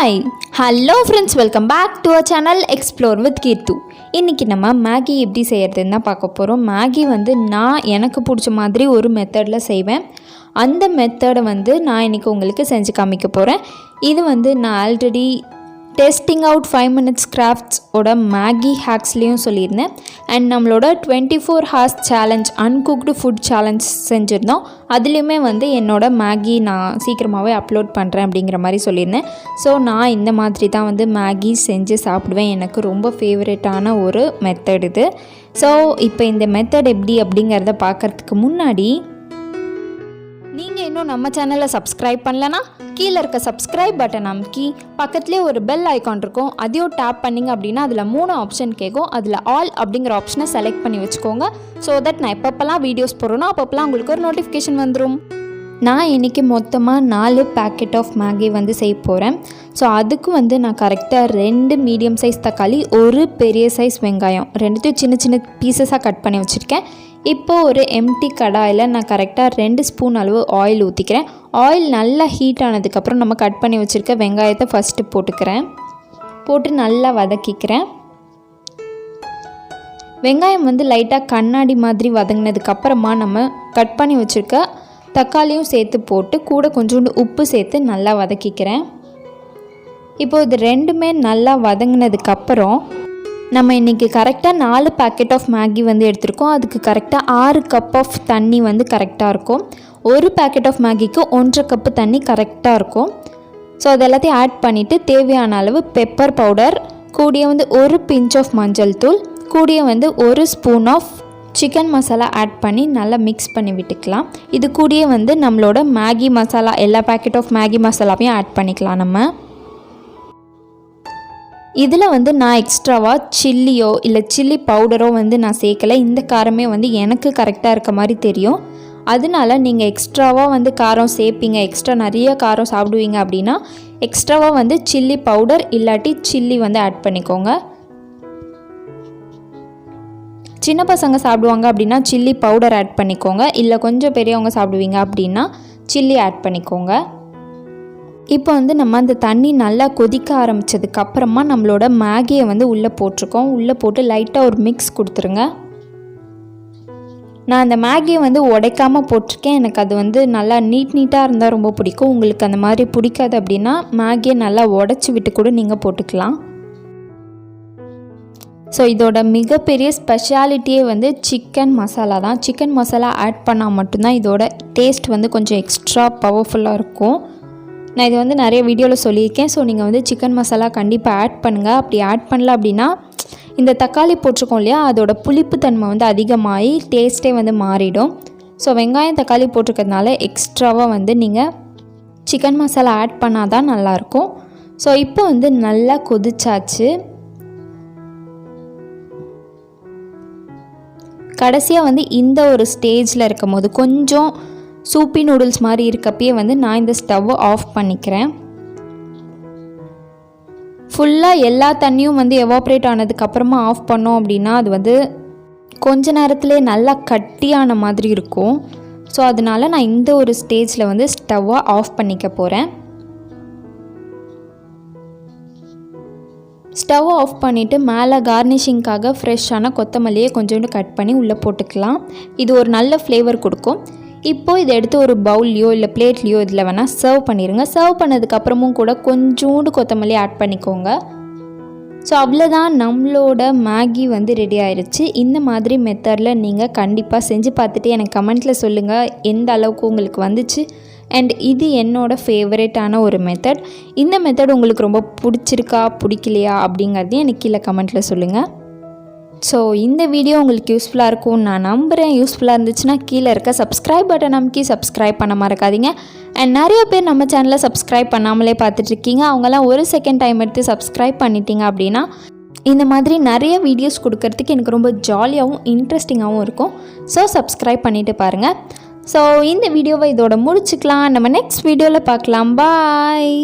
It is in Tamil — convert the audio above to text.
Hi hello friends, welcome back to our channel explore with Keerthu. இன்றைக்கி நம்ம மேகி எப்படி செய்கிறதுன்னு தான் பார்க்க போகிறோம். மேகி நான் எனக்கு பிடிச்ச மாதிரி ஒரு மெத்தடில் செய்வேன். அந்த மெத்தடை நான் இன்றைக்கி உங்களுக்கு செஞ்சு காமிக்க போகிறேன். இது நான் ஆல்ரெடி டெஸ்டிங் அவுட் 5 minutes கிராஃப்ட்ஸோட மேகி ஹேக்ஸ்லேயும் சொல்லியிருந்தேன். அண்ட் நம்மளோட 24 hours challenge uncooked food challenge செஞ்சுருந்தோம். அதுலேயுமே என்னோட மேகி நான் சீக்கிரமாகவே அப்லோட் பண்ணுறேன் அப்படிங்கிற மாதிரி சொல்லியிருந்தேன். ஸோ நான் இந்த மாதிரி தான் மேகி செஞ்சு சாப்பிடுவேன். எனக்கு ரொம்ப ஃபேவரட்டான ஒரு மெத்தட் இது. ஸோ இப்போ இந்த மெத்தட் எப்படி அப்படிங்கிறத பார்க்குறதுக்கு முன்னாடி நீங்கள் இன்னும் நம்ம சேனலை சப்ஸ்கிரைப் பண்ணலன்னா கீழே இருக்க சப்ஸ்கிரைப் பட்டன் அமுக்கி பக்கத்துலேயே ஒரு பெல் ஐக்கான் இருக்கும், அதையும் டேப் பண்ணிங்க அப்படின்னா அதில் 3 ஆப்ஷன் கேட்கும். அதில் ஆல் அப்படிங்கிற ஆப்ஷனை செலக்ட் பண்ணி வச்சுக்கோங்க. ஸோ தட் நான் எப்பப்பெல்லாம் வீடியோஸ் போடுறேனோ அப்பப்பெல்லாம் உங்களுக்கு ஒரு நோட்டிஃபிகேஷன் வந்துடும். நான் இன்றைக்கி மொத்தமாக 4 பேக்கெட் ஆஃப் மேகி செய்ய போகிறேன். ஸோ அதுக்கு நான் கரெக்டாக 2 மீடியம் சைஸ் தக்காளி, ஒரு பெரிய சைஸ் வெங்காயம், 2 சின்ன சின்ன பீசஸாக கட் பண்ணி வச்சுருக்கேன். இப்போது ஒரு எம்டி கடாயில் நான் கரெக்டாக 2 ஸ்பூன் அளவு ஆயில் ஊற்றிக்கிறேன். ஆயில் நல்லா ஹீட் ஆனதுக்கப்புறம் நம்ம கட் பண்ணி வச்சுருக்க வெங்காயத்தை ஃபஸ்ட்டு போட்டு நல்லா வதக்கிக்கிறேன். வெங்காயம் லைட்டாக கண்ணாடி மாதிரி வதங்கினதுக்கப்புறமா நம்ம கட் பண்ணி வச்சுருக்க தக்காளியும் சேர்த்து போட்டு கூட கொஞ்சோண்டு உப்பு சேர்த்து நல்லா வதக்கிக்கிறேன். இப்போது இது ரெண்டுமே நல்லா வதங்கினதுக்கப்புறம் நம்ம இன்றைக்கி கரெக்டாக 4 பேக்கெட் ஆஃப் மேகி எடுத்திருக்கோம். அதுக்கு கரெக்டாக 6 கப் ஆஃப் தண்ணி கரெக்டாக இருக்கும். ஒரு பேக்கெட் ஆஃப் மேகிக்கு 1.5 கப்பு தண்ணி கரெக்டாக இருக்கும். ஸோ அது எல்லாத்தையும் ஆட் பண்ணிவிட்டு தேவையான அளவு பெப்பர் பவுடர், கூடிய ஒரு பிஞ்ச் ஆஃப் மஞ்சள் தூள், கூடிய ஒரு spoon of chicken masala add பண்ணி நல்லா மிக்ஸ் பண்ணி விட்டுக்கலாம். இது கூடிய நம்மளோட மேகி மசாலா, எல்லா பேக்கெட் ஆஃப் மேகி மசாலாவையும் ஆட் பண்ணிக்கலாம். நம்ம இதில் நான் எக்ஸ்ட்ராவாக சில்லியோ இல்லை சில்லி பவுடரோ நான் சேர்க்கலை. இந்த காரமே எனக்கு கரெக்டாக இருக்க மாதிரி தெரியும். அதனால நீங்கள் எக்ஸ்ட்ராவாக காரம் சேர்ப்பீங்க, எக்ஸ்ட்ரா நிறைய காரம் சாப்பிடுவீங்க அப்படின்னா எக்ஸ்ட்ராவாக சில்லி பவுடர் இல்லாட்டி சில்லி ஆட் பண்ணிக்கோங்க. சின்ன பசங்க சாப்பிடுவாங்க அப்படின்னா சில்லி பவுடர் ஆட் பண்ணிக்கோங்க. இல்லை கொஞ்சம் பெரியவங்க சாப்பிடுவீங்க அப்படின்னா சில்லி ஆட் பண்ணிக்கோங்க. இப்போ நம்ம அந்த தண்ணி நல்லா கொதிக்க ஆரம்பித்ததுக்கப்புறமா நம்மளோட மேகியை உள்ளே போட்டிருக்கோம். உள்ளே போட்டு லைட்டாக ஒரு மிக்ஸ் கொடுத்துருங்க. நான் அந்த மேகியை உடைக்காமல் போட்டிருக்கேன். எனக்கு அது நல்லா நீட்டாக இருந்தால் ரொம்ப பிடிக்கும். உங்களுக்கு அந்த மாதிரி பிடிக்காது அப்படின்னா மேகியை நல்லா உடச்சி விட்டு கூட நீங்கள் போட்டுக்கலாம். ஸோ இதோட மிகப்பெரிய ஸ்பெஷாலிட்டியே சிக்கன் மசாலா தான். சிக்கன் மசாலா ஆட் பண்ணால் மட்டும்தான் இதோட டேஸ்ட் கொஞ்சம் எக்ஸ்ட்ரா பவர்ஃபுல்லாக இருக்கும். நான் இது நிறைய வீடியோவில் சொல்லியிருக்கேன். ஸோ நீங்கள் சிக்கன் மசாலா கண்டிப்பாக ஆட் பண்ணுங்கள். அப்படி ஆட் பண்ணல அப்படின்னா இந்த தக்காளி போட்டிருக்கோம் இல்லையா, அதோட புளிப்புத்தன்மை அதிகமாகி டேஸ்ட்டே மாறிடும். ஸோ வெங்காயம் தக்காளி போட்டிருக்கிறதுனால எக்ஸ்ட்ராவாக நீங்கள் சிக்கன் மசாலா ஆட் பண்ணால் தான் நல்லாயிருக்கும். ஸோ இப்போ நல்லா கொதிச்சாச்சு. கடைசியாக இந்த ஒரு ஸ்டேஜில் இருக்கும் போது கொஞ்சம் சூப்பி நூடுல்ஸ் மாதிரி இருக்கப்பயே நான் இந்த ஸ்டவ்வை ஆஃப் பண்ணிக்கிறேன். ஃபுல்லாக எல்லா தண்ணியும் எவாப்ரேட் ஆனதுக்கப்புறமா ஆஃப் பண்ணோம் அப்படின்னா அது கொஞ்ச நேரத்துலேயே நல்லா கட்டியான மாதிரி இருக்கும். ஸோ அதனால் நான் இந்த ஒரு ஸ்டேஜில் ஸ்டவ்வை ஆஃப் பண்ணிக்க போகிறேன். ஸ்டவ் ஆஃப் பண்ணிவிட்டு மேலே கார்னிஷிங்காக ஃப்ரெஷ்ஷான கொத்தமல்லியை கொஞ்சோண்டு கட் பண்ணி உள்ளே போட்டுக்கலாம். இது ஒரு நல்ல ஃப்ளேவர் கொடுக்கும். இப்போது இதை எடுத்து ஒரு பவுல்லையோ இல்லை பிளேட்லேயோ இதில் வேணால் சர்வ் பண்ணிடுங்க. சர்வ் பண்ணதுக்கப்புறமும் கூட கொஞ்சோண்டு கொத்தமல்லி ஆட் பண்ணிக்கோங்க. ஸோ அவ்வளோதான், நம்மளோட மேகி ரெடி ஆயிடுச்சு. இந்த மாதிரி மெத்தடில் நீங்கள் கண்டிப்பாக செஞ்சு பார்த்துட்டு எனக்கு கமெண்ட்டில் சொல்லுங்கள் எந்த அளவுக்கு உங்களுக்கு வந்துச்சு. அண்ட் இது என்னோடய ஃபேவரட்டான ஒரு மெத்தட். இந்த மெத்தட் உங்களுக்கு ரொம்ப பிடிச்சிருக்கா பிடிக்கலையா அப்படிங்கிறதையும் எனக்கு கீழே கமெண்ட்டில் சொல்லுங்கள். ஸோ இந்த வீடியோ உங்களுக்கு யூஸ்ஃபுல்லாக இருக்கும்னு நான் நம்புகிறேன். யூஸ்ஃபுல்லாக இருந்துச்சுன்னா கீழே இருக்க சப்ஸ்கிரைப் பட்டன் அமைக்கி சப்ஸ்கிரைப் பண்ண மறக்காதீங்க. அண்ட் நிறைய பேர் நம்ம சேனலை சப்ஸ்கிரைப் பண்ணாமலே பார்த்துட்ருக்கீங்க. அவங்கெல்லாம் ஒரு செகண்ட் டைம் எடுத்து சப்ஸ்கிரைப் பண்ணிட்டீங்க அப்படின்னா இந்த மாதிரி நிறைய வீடியோஸ் கொடுக்கறதுக்கு எனக்கு ரொம்ப ஜாலியாகவும் இன்ட்ரெஸ்டிங்காகவும் இருக்கும். ஸோ சப்ஸ்கிரைப் பண்ணிவிட்டு பாருங்கள். ஸோ இந்த வீடியோவை இதோட முடிச்சுக்கலாம். நம்ம நெக்ஸ்ட் வீடியோவில் பார்க்கலாம். பாய்.